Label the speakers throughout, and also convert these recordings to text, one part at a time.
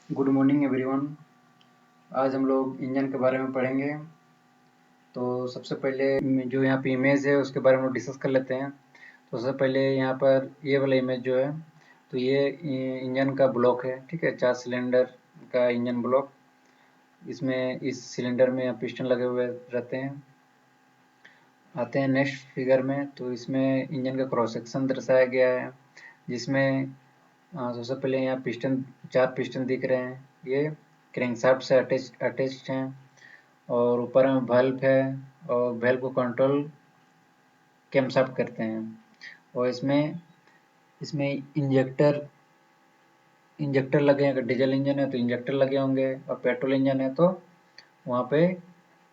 Speaker 1: Good morning everyone. आज हम लोग इंजन के बारे में पढ़ेंगे। तो सबसे पहले जो यहाँ पे इमेज है उसके बारे में हम डिस्कस कर लेते हैं। तो सबसे पहले यहाँ पर ये वाला इमेज जो है, तो ये इंजन का ब्लॉक है। ठीक है, 4 सिलेंडर का इंजन ब्लॉक। इसमें इस सिलेंडर में पिस्टन लगे हुए रहते हैं। आते हैं नेक्स्ट फिगर में, तो इसमें इंजन का क्रॉस सेक्शन दर्शाया गया है, जिसमें सबसे पहले यहाँ पिस्टन 4 पिस्टन दिख रहे हैं। ये क्रैंकशाफ्ट से अटैच्ड हैं और ऊपर में बल्ब है और बल्ब को कंट्रोल कैमशाफ्ट करते हैं। और इसमें इसमें इंजेक्टर लगे हैं। अगर डीजल इंजन है तो इंजेक्टर लगे होंगे, और पेट्रोल इंजन है तो वहाँ पे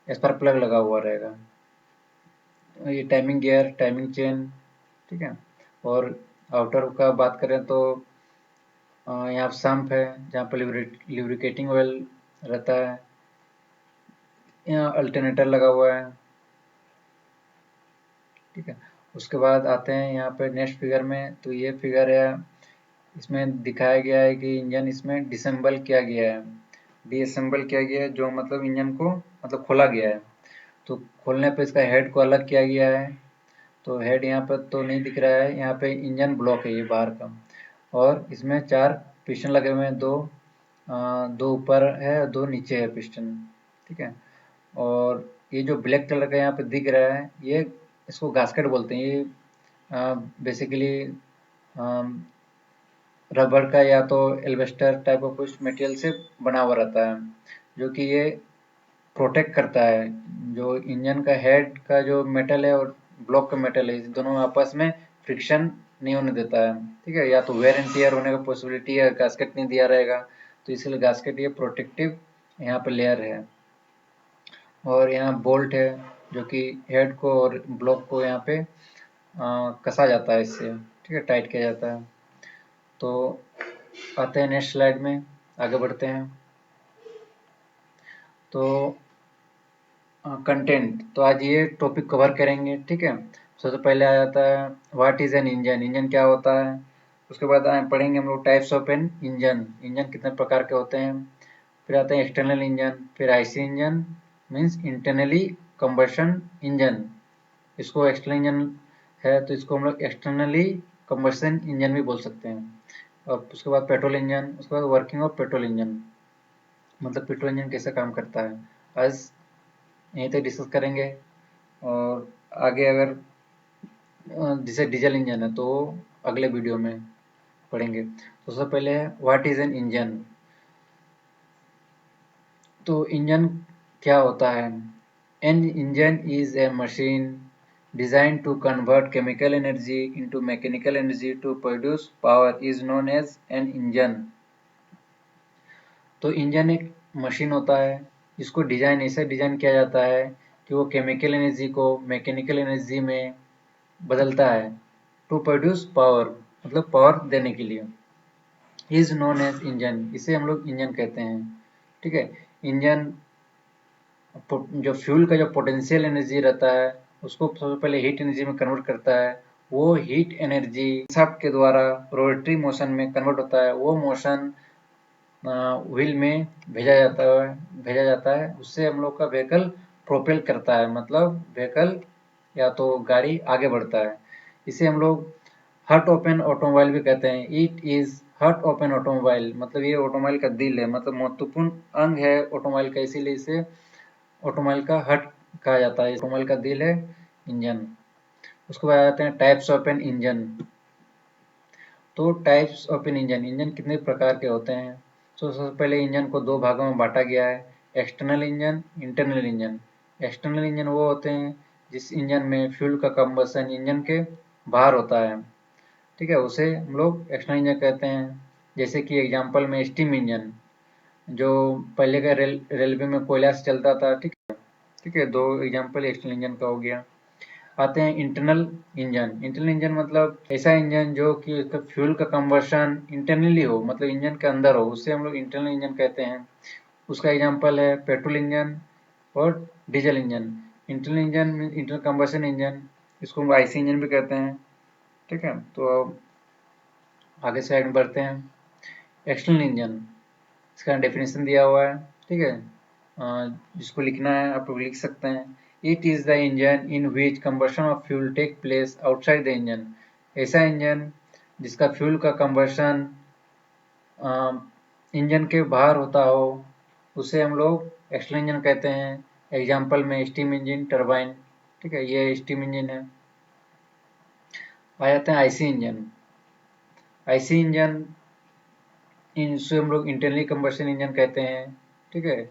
Speaker 1: स्पार्क प्लग लगा हुआ रहेगा। ये टाइमिंग गियर, टाइमिंग चेन, ठीक है। और आउटर का बात करें तो यहाँ सम्प है जहाँ पर लिब्रिकेटिंग ऑयल रहता है। यहाँ अल्टरनेटर लगा हुआ है, ठीक है। उसके बाद आते हैं यहाँ पे नेक्स्ट फिगर में, तो ये फिगर है, इसमें दिखाया गया है कि इंजन इसमें डिसेंबल किया गया है, डीअसेंबल किया गया है, जो मतलब इंजन को मतलब खोला गया है। तो खोलने पे इसका हेड को अलग किया गया है। तो हेड यहाँ पर तो नहीं दिख रहा है, यहाँ पे इंजन ब्लॉक है ये बाहर का। और इसमें 4 पिस्टन लगे हुए हैं, दो ऊपर है और 2 नीचे है पिस्टन, ठीक है। और ये जो ब्लैक कलर का यहाँ पे दिख रहा है, ये इसको गास्केट बोलते हैं। ये बेसिकली रबर का या तो एल्वेस्टर टाइप का कुछ मटेरियल से बना हुआ रहता है, जो कि ये प्रोटेक्ट करता है। जो इंजन का हेड का जो मेटल है और ब्लॉक का मेटल है, इस दोनों आपस में फ्रिक्शन नहीं होने देता है, ठीक है। या तो वेयर एंड टियर होने का पॉसिबिलिटी है, गास्केट नहीं दिया रहेगा, तो इसलिए गास्केट ये प्रोटेक्टिव यहाँ पे लेयर है। और यहाँ बोल्ट है, जो कि हेड को और ब्लॉक को यहाँ पे कसा जाता है इससे, ठीक है, टाइट किया जाता है। तो आते हैं नेक्स्ट स्लाइड में, आगे बढ़ते हैं। तो कंटेंट, तो आज ये टॉपिक कवर करेंगे, ठीक है। सबसे पहले आ जाता है what is an engine, engine क्या होता है। उसके बाद पढ़ेंगे हम लोग types of an engine, engine कितने प्रकार के होते हैं। फिर आते हैं एक्सटर्नल इंजन, फिर IC engine means internally combustion engine, इसको एक्सटर्नल इंजन है तो इसको हम लोग एक्सटर्नली कंबशन इंजन भी बोल सकते हैं। और उसके बाद पेट्रोल इंजन, उसके बाद वर्किंग ऑफ पेट्रोल इंजन, मतलब पेट्रोल इंजन कैसे काम करता है, आज यहीं तक डिस्कस करेंगे। और आगे अगर जैसे डीजल इंजन है तो अगले वीडियो में पढ़ेंगे। तो सबसे पहले है व्हाट इज एन इंजन। तो इंजन क्या होता है। An engine is a machine design to convert chemical energy into mechanical energy to produce power is known as an engine. तो इंजन एक मशीन होता है जिसको डिजाइन ऐसे डिजाइन किया जाता है कि वो केमिकल एनर्जी को मैकेनिकल एनर्जी में बदलता है, टू प्रोड्यूस पावर, मतलब पावर देने के लिए। इज नोन एज इंजन, इसे हम लोग इंजन कहते हैं, ठीक है। इंजन जो फ्यूल का जो पोटेंशियल एनर्जी रहता है उसको सबसे पहले हीट एनर्जी में कन्वर्ट करता है। वो हीट एनर्जी शाफ्ट के द्वारा रोटरी मोशन में कन्वर्ट होता है। वो मोशन व्हील में भेजा जाता है, उससे हम लोग का व्हीकल प्रोपेल करता है, मतलब व्हीकल या तो गाड़ी आगे बढ़ता है। इसे हम लोग हर्ट ओपन ऑटोमोबाइल भी कहते हैं। It is heart of an automobile, मतलब ये ऑटोमोबाइल का दिल है, मतलब महत्वपूर्ण अंग है ऑटोमोबाइल का, इसीलिए इसे ऑटोमोबाइल का हर्ट कहा जाता है। ऑटोमोबाइल का दिल है इंजन। उसके बाद आते हैं टाइप्स ऑफ एन इंजन। तो types of an engine, engine कितने प्रकार के होते हैं। तो सबसे पहले इंजन को 2 भागों में बांटा गया है, external engine, internal engine. External engine वो होते हैं जिस इंजन में फ्यूल का कंबशन इंजन के बाहर होता है, ठीक है, उसे हम लोग एक्सटर्नल इंजन कहते हैं। जैसे कि एग्जांपल में स्टीम इंजन, जो पहले का रेलवे में कोयला से चलता था, ठीक है, 2 एग्जांपल एक्सटर्नल इंजन का हो गया। आते हैं इंटरनल इंजन। इंटरनल इंजन मतलब ऐसा इंजन जो कि उसका फ्यूल का कंबर्शन इंटरनली हो, मतलब इंजन के अंदर हो, उससे हम लोग इंटरनल इंजन कहते हैं। उसका एग्जांपल है पेट्रोल इंजन और diesel engine. Internal engine internal combustion engine, इसको हम आईसी इंजन भी कहते हैं, ठीक है। तो आगे साइड में बढ़ते हैं। एक्सटर्नल इंजन, इसका डेफिनेशन दिया हुआ है, ठीक है। जिसको लिखना है आप लोग लिख सकते हैं। It is the engine in which combustion of fuel take place outside the engine. ऐसा इंजन जिसका फ्यूल का कंबशन इंजन के बाहर होता हो, उसे हम लोग एक्सटर्नल इंजन कहते हैं। एग्जाम्पल में स्टीम इंजन, टरबाइन, ठीक है, ये स्टीम इंजन है। आ जाते हैं आईसी इंजन। आईसी इंजन इनसे हम लोग इंटरनली कंबशन इंजन कहते हैं, ठीक है,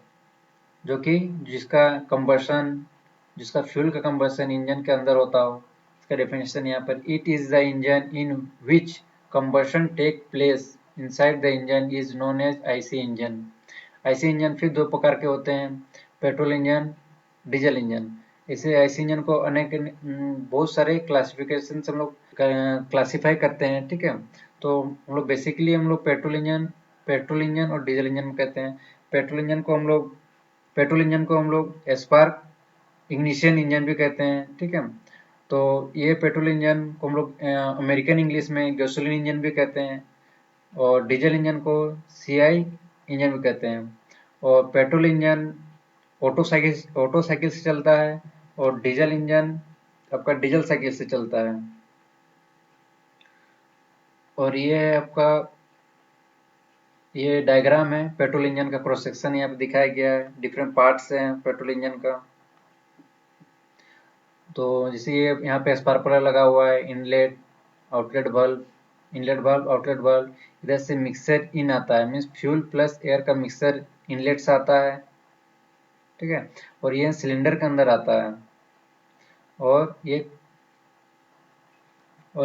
Speaker 1: जो कि जिसका कंबशन, जिसका फ्यूल का कंबशन इंजन के अंदर होता हो। इसका डेफिनेशन यहाँ पर, it is the engine in which combustion take place inside the engine is known as IC engine. IC engine फिर दो प्रकार के होते हैं, पेट्रोल इंजन, डीजल इंजन। इसे आईसी इंजन को अनेक बहुत सारे क्लासिफिकेशन से हम लोग क्लासीफाई करते हैं, ठीक है। तो हम लोग बेसिकली हम लोग पेट्रोल इंजन और डीजल इंजन कहते हैं। पेट्रोल इंजन को हम लोग स्पार्क इग्निशन इंजन भी कहते हैं, ठीक है। तो ये पेट्रोल इंजन को हम लोग अमेरिकन इंग्लिश में गैसोलीन इंजन भी कहते हैं, और डीजल इंजन को सीआई इंजन भी कहते हैं। और पेट्रोल इंजन ऑटो साइकिल से चलता है, और डीजल इंजन आपका डीजल साइकिल से चलता है। और ये है आपका, ये डायग्राम है पेट्रोल इंजन का, क्रॉस सेक्शन यहाँ पे दिखाया गया है, डिफरेंट पार्ट्स हैं पेट्रोल इंजन का। तो जैसे ये यहाँ पे स्पार्कलर लगा हुआ है, inlet outlet bulb, inlet bulb outlet bulb. इधर से मिक्सर इन आता है, मीन्स फ्यूल प्लस एयर का मिक्सर इनलेट से आता है, ठीक है। और ये सिलेंडर के अंदर आता है, और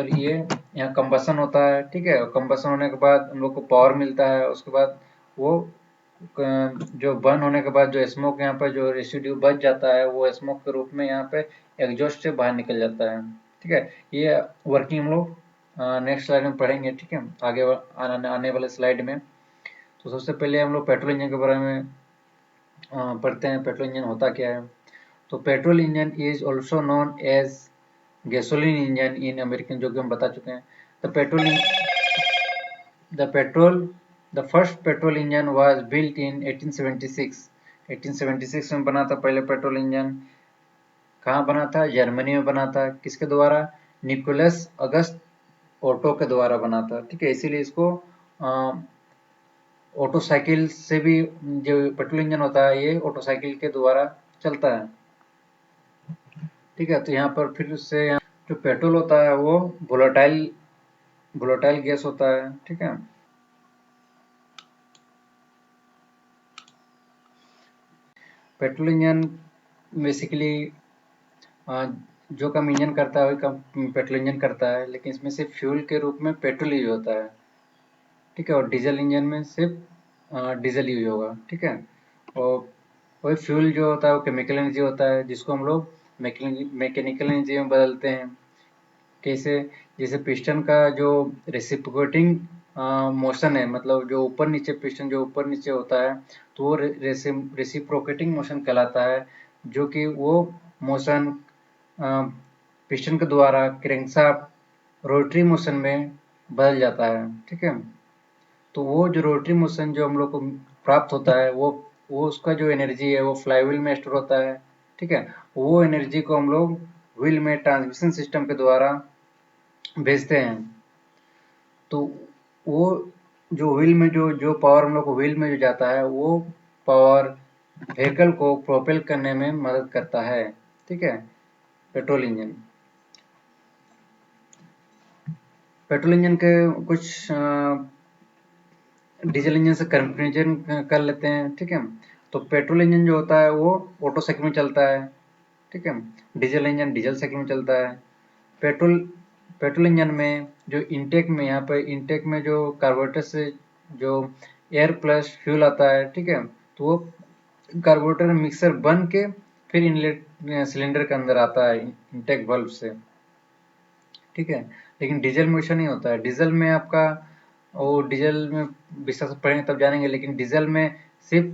Speaker 1: ये यहाँ कंबसन होता है, ठीक है। और कंबसन होने के बाद हम लोग को पावर मिलता है। उसके बाद वो जो बर्न होने के बाद जो स्मोक यहाँ पर जो रेसिड्यू बच जाता है, वो स्मोक के रूप में यहाँ पे एग्जॉस्ट से बाहर निकल जाता है, ठीक है। ये वर्किंग हम लोग नेक्स्ट स्लाइड में पढ़ेंगे, ठीक है, आगे आने वाले स्लाइड में। तो सबसे पहले हम लोग पेट्रोल इंजन के बारे में पढ़ते हैं, पेट्रोल इंजन होता क्या है। तो petrol engine is also known as gasoline engine in American, जो कि हम बता चुके हैं। The petrol the petrol the first petrol engine was built in 1876। 1876 में बना था पहले पेट्रोल इंजन। कहाँ बना था? जर्मनी में बना था। किसके द्वारा? निकोलस अगस्त ओटो के द्वारा बना था, ठीक है। इसीलिए इसको ऑटो साइकिल से भी, जो पेट्रोल इंजन होता है ये ऑटो साइकिल के द्वारा चलता है, ठीक है। तो यहाँ पर फिर से जो पेट्रोल होता है वो वोलेटाइल गैस होता है, ठीक है। पेट्रोल इंजन बेसिकली जो काम इंजन करता है वही काम पेट्रोल इंजन करता है, लेकिन इसमें सिर्फ फ्यूल के रूप में पेट्रोल यूज होता है, ठीक है। और डीजल इंजन में सिर्फ डीजल यूज होगा, ठीक है। और वही फ्यूल जो होता है वो केमिकल एनर्जी होता है, जिसको हम लोग मैकेनिकल एनर्जी में बदलते हैं। कैसे? जैसे पिस्टन का जो रेसिप्रोकेटिंग मोशन है, मतलब जो ऊपर नीचे पिस्टन जो ऊपर नीचे होता है, तो वो रेसिप्रोकेटिंग मोशन कहलाता है, जो कि वो मोशन पिस्टन के द्वारा क्रैंकशाफ्ट रोटरी मोशन में बदल जाता है, ठीक है। तो वो जो रोटरी मोशन जो हम लोग को प्राप्त होता है, वो उसका जो एनर्जी है वो फ्लाईव्हील में स्टोर होता है, ठीक है। वो एनर्जी को हम लोग व्हील में ट्रांसमिशन सिस्टम के द्वारा भेजते हैं। तो वो जो व्हील में जो पावर हम लोग को व्हील में जो जाता है, वो पावर व्हीकल को प्रोपेल करने में मदद करता है, ठीक है। पेट्रोल इंजन पेट्रोल इंजन के कुछ डीजल इंजन से कंपेरिजन कर लेते हैं, ठीक है। तो पेट्रोल इंजन जो होता है वो ऑटो साइकिल में चलता है, ठीक है। डीजल इंजन डीजल साइकिल में चलता है। पेट्रोल पेट्रोल इंजन में जो इनटेक में, यहाँ पे इनटेक में जो कार्बोरेटर से जो एयर प्लस फ्यूल आता है, ठीक है, तो वो कार्बोरेटर मिक्सर बन के फिर इनलेट सिलेंडर के अंदर आता है इनटेक वाल्व से, ठीक है। लेकिन डीजल में ऐसा नहीं होता है। डीजल में आपका वो डीजल में विस्तार से पढ़ेंगे तब जानेंगे, लेकिन डीजल में सिर्फ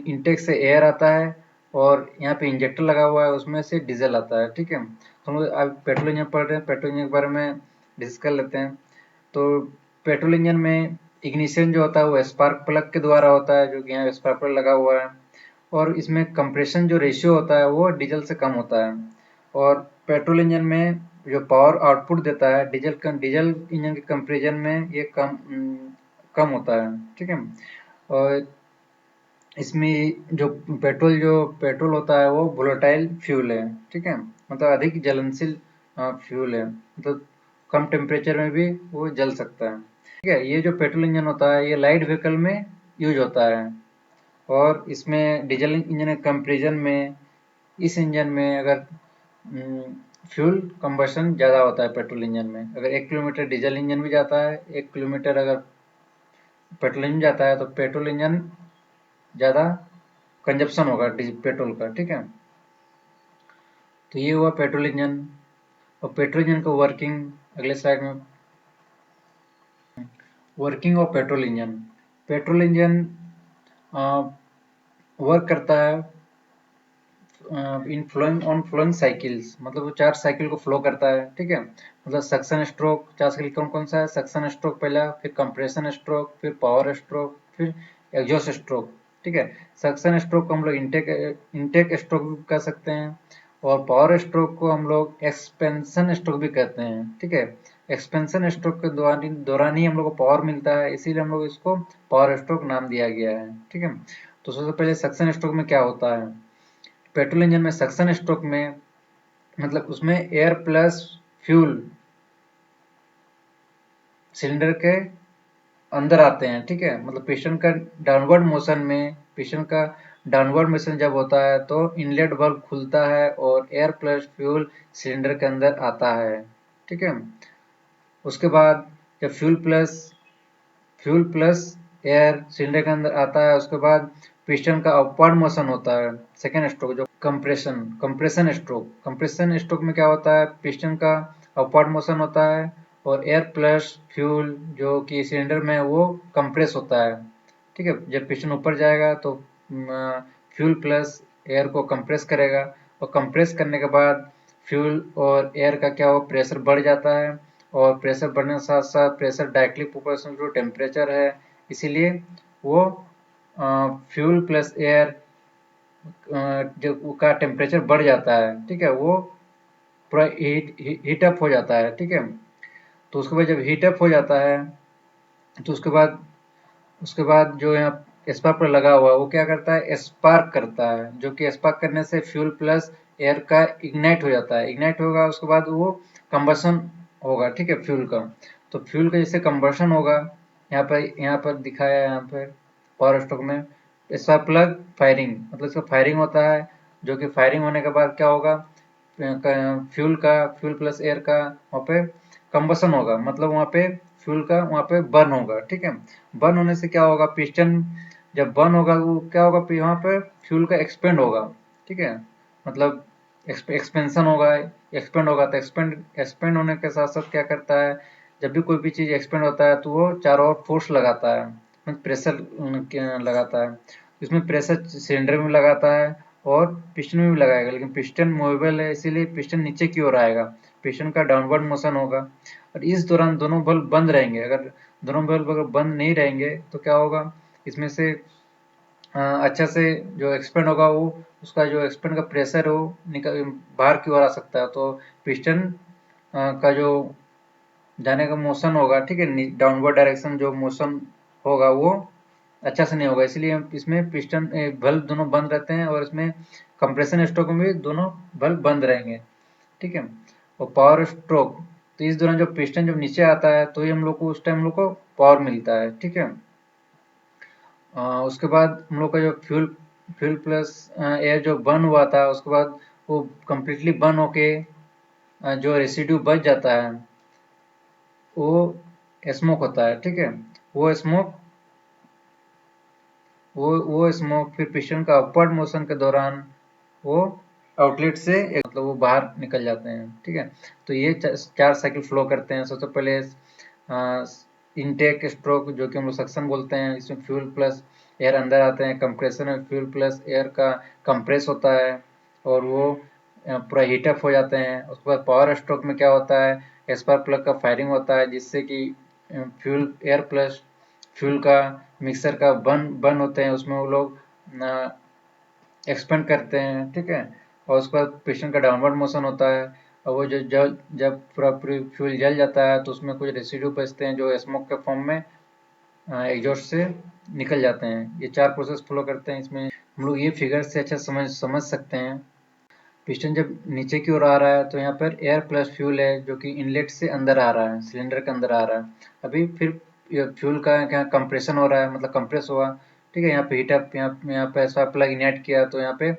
Speaker 1: इनटेक से एयर आता है, और यहाँ पे इंजेक्टर लगा हुआ है, उसमें से डीजल आता है, ठीक है। तो हम लोग अब पेट्रोल इंजन पढ़ रहे हैं, पेट्रोल इंजन के बारे में डिस्कस कर लेते हैं। तो पेट्रोल इंजन में इग्निशन जो होता है वो स्पार्क प्लग के द्वारा होता है, जो कि यहाँ स्पार्क प्लग लगा हुआ है। और इसमें कंप्रेशन जो रेशियो होता है वो डीजल से कम होता है। और पेट्रोल इंजन में जो पावर आउटपुट देता है डीजल इंजन के कंपेरिजन में ये कम होता है, ठीक है। और इसमें जो पेट्रोल होता है वो वोलेटाइल फ्यूल है, ठीक है, मतलब अधिक जलनशील फ्यूल है, मतलब कम टेम्परेचर में भी वो जल सकता है, ठीक है। ये जो पेट्रोल इंजन होता है ये लाइट व्हीकल में यूज होता है। और इसमें डीजल इंजन के कंपेरिजन में इस इंजन में अगर फ्यूल कंबशन ज़्यादा होता है पेट्रोल इंजन में। अगर 1 किलोमीटर डीजल इंजन भी जाता है, 1 किलोमीटर अगर पेट्रोल इंजन जाता है, तो पेट्रोल इंजन ज़्यादा कंजप्शन होगा पेट्रोल का, ठीक है। तो ये हुआ पेट्रोल इंजन। और पेट्रोल इंजन का वर्किंग अगले स्लाइड में। Working of petrol engine work करता है इन फ्लोइंग ऑन फ्लोइंग साइकिल्स, मतलब वो 4 साइकिल को फ्लो करता है, ठीक है। मतलब सक्शन स्ट्रोक 4 साइकिल कौन कौन सा है? सक्शन स्ट्रोक पहला, फिर कंप्रेशन स्ट्रोक, फिर पावर स्ट्रोक, फिर एग्जॉस्ट स्ट्रोक, ठीक है। सक्शन स्ट्रोक को हम लोग इनटेक स्ट्रोक भी कह सकते हैं, और पावर स्ट्रोक को हम लोग एक्सपेंशन स्ट्रोक भी कहते हैं, ठीक है। एक्सपेंशन स्ट्रोक के दौरान ही हम लोग को पावर मिलता है, इसीलिए हम लोग इसको पावर स्ट्रोक नाम दिया गया है, ठीक है। तो सबसे पहले सक्शन स्ट्रोक में क्या होता है? पेट्रोल इंजन में सक्शन स्ट्रोक में मतलब उसमें एयर प्लस फ्यूल सिलेंडर के अंदर आते हैं, ठीक है। मतलब पिस्टन का डाउनवर्ड मोशन जब होता है तो इनलेट वाल्व खुलता है और एयर प्लस फ्यूल सिलेंडर के अंदर आता है, ठीक है। उसके बाद जब फ्यूल प्लस एयर सिलेंडर के अंदर आता है, उसके बाद पिस्टन का अपवर्ड मोशन होता है, सेकेंड स्ट्रोक जो कंप्रेशन स्ट्रोक में क्या होता है? पिस्टन का अपवर्ड मोशन होता है और एयर प्लस फ्यूल जो कि सिलेंडर में वो कंप्रेस होता है, ठीक है। जब पिस्टन ऊपर जाएगा तो फ्यूल प्लस एयर को कंप्रेस करेगा, और कंप्रेस करने के बाद फ्यूल और एयर का क्या हो, प्रेशर बढ़ जाता है, और प्रेशर बढ़ने के साथ साथ pressure directly proportional to temperature है, इसीलिए वो फ्यूल प्लस एयर जो का टेम्परेचर बढ़ जाता है, ठीक है, वो पूरा हीट अप हो जाता है, ठीक है। तो उसके बाद जब हीट अप हो जाता है तो उसके बाद जो यहाँ स्पार्क प्लग लगा हुआ है वो क्या करता है? स्पार्क करता है, जो कि स्पार्क करने से फ्यूल प्लस एयर का इग्नाइट हो जाता है। इग्नाइट होगा उसके बाद वो कंबशन होगा, ठीक है, फ्यूल का। तो फ्यूल का जैसे कंबशन होगा, यहाँ पर दिखाया है, यहाँ पर पावर स्ट्रोक में स्पार्क प्लग फायरिंग, मतलब इसका फायरिंग होता है, जो कि फायरिंग होने के बाद क्या होगा? फ्यूल प्लस एयर का वहाँ पे कंबशन होगा, मतलब वहाँ पे फ्यूल का वहाँ पे बर्न होगा, ठीक है। बर्न होने से क्या होगा? पिस्टन जब बर्न होगा वो क्या होगा? वहाँ पे फ्यूल का एक्सपेंड होगा, ठीक है, मतलब एक्सपेंशन होगा, एक्सपेंड होगा। तो एक्सपेंड होने के साथ साथ क्या करता है? जब भी कोई भी चीज़ एक्सपेंड होता है तो वो चारों ओर फोर्स लगाता है, मतलब प्रेशर लगाता है। इसमें प्रेशर सिलेंडर में लगाता है और पिस्टन में भी लगाएगा, लेकिन पिस्टन मूवेबल है इसीलिए पिस्टन नीचे की ओर आएगा, पिस्टन का डाउनवर्ड मोशन होगा। और इस दौरान दोनों बल्ब बंद रहेंगे। अगर दोनों बल्ब अगर बंद नहीं रहेंगे तो क्या होगा? इसमें से अच्छा से जो एक्सपेंड होगा वो उसका जो एक्सपेंड का प्रेशर है वो निकल बाहर की ओर आ सकता है, तो पिस्टन का जो जाने का मोशन होगा, ठीक है, डाउनवर्ड डायरेक्शन जो मोशन होगा वो अच्छा से नहीं होगा, इसलिए इसमें पिस्टन बल्ब दोनों बंद रहते हैं, और इसमें कंप्रेशन स्ट्रोक में भी दोनों बल्ब बंद रहेंगे, ठीक है। और पावर स्ट्रोक, तो इस दौरान जब पिस्टन जब नीचे आता है तो ही हम लोग को उस टाइम हम लोग को पावर मिलता है, ठीक है। उसके बाद हम लोग का जो फ्यूल प्लस एयर जो बर्न हुआ था उसके बाद वो कम्प्लीटली बर्न होके जो रेसिड्यू बच जाता है वो स्मोक होता है, ठीक है। वो स्मोक वो स्मोक फिर पिस्टन का अपवर्ड मोशन के दौरान वो आउटलेट से मतलब वो बाहर निकल जाते हैं, ठीक है। तो ये 4 साइकिल फ्लो करते हैं। सबसे पहले इनटेक स्ट्रोक जो कि हम लोग सक्शन बोलते हैं, इसमें फ्यूल प्लस एयर अंदर आते हैं। कंप्रेशन में फ्यूल प्लस एयर का कंप्रेस होता है और वो पूरा हीटअप हो जाते हैं। उसके बाद पावर स्ट्रोक में क्या होता है? स्पार्क प्लग का फायरिंग होता है जिससे कि फ्यूल एयर प्लस फ्यूल का मिक्सर का बर्न होते हैं, उसमें वो लोग एक्सपेंड करते हैं, ठीक है। और उसके बाद पिस्टन का डाउनवर्ड मोशन होता है, और वो जब पूरा फ्यूल जल जाता है तो उसमें कुछ रेसिड्यू बचते हैं जो स्मोक के फॉर्म में एग्जॉस्ट से निकल जाते हैं। ये 4 प्रोसेस फॉलो करते हैं। इसमें हम लोग ये फिगर से अच्छा समझ सकते हैं। पिस्टन जब नीचे की ओर आ रहा है तो यहाँ पर एयर प्लस फ्यूल है जो कि इनलेट से अंदर आ रहा है, सिलेंडर के अंदर आ रहा है। अभी फिर फ्यूल का क्या कंप्रेशन हो रहा है, मतलब कंप्रेस हुआ, ठीक है। यहाँ पे हीटअप, यहाँ पे ऐसा प्लग इनेट किया तो यहाँ पे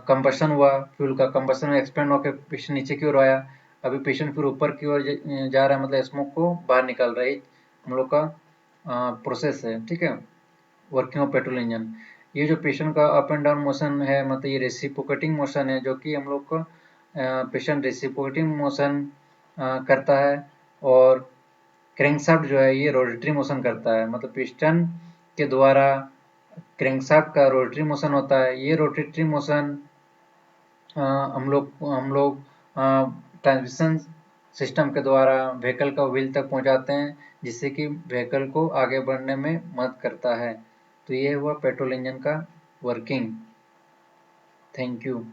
Speaker 1: कंबशन हुआ, फ्यूल का कंबशन में एक्सपेंड होकर पिस्टन नीचे की ओर आया। अभी पिस्टन फिर ऊपर की ओर जा रहा है, मतलब स्मोक को बाहर निकाल रहा है। हम लोग का प्रोसेस है, ठीक है, वर्किंग ऑफ पेट्रोल इंजन। ये जो पिस्टन का अप एंड डाउन मोशन है, मतलब ये रेसिप्रोकेटिंग मोशन है, जो कि हम लोग को पिस्टन रेसिप्रोकेटिंग मोशन करता है। और क्रैंकशाफ्ट जो है ये रोटेटरी मोशन करता है, मतलब पिस्टन के द्वारा क्रैंकशाफ्ट का रोटेटरी मोशन होता है। ये रोटेटरी मोशन हम लोग ट्रांसमिशन सिस्टम के द्वारा व्हीकल का व्हील तक पहुंचाते हैं, जिससे कि व्हीकल को आगे बढ़ने में मदद करता है। तो ये हुआ पेट्रोल इंजन का वर्किंग। Thank you.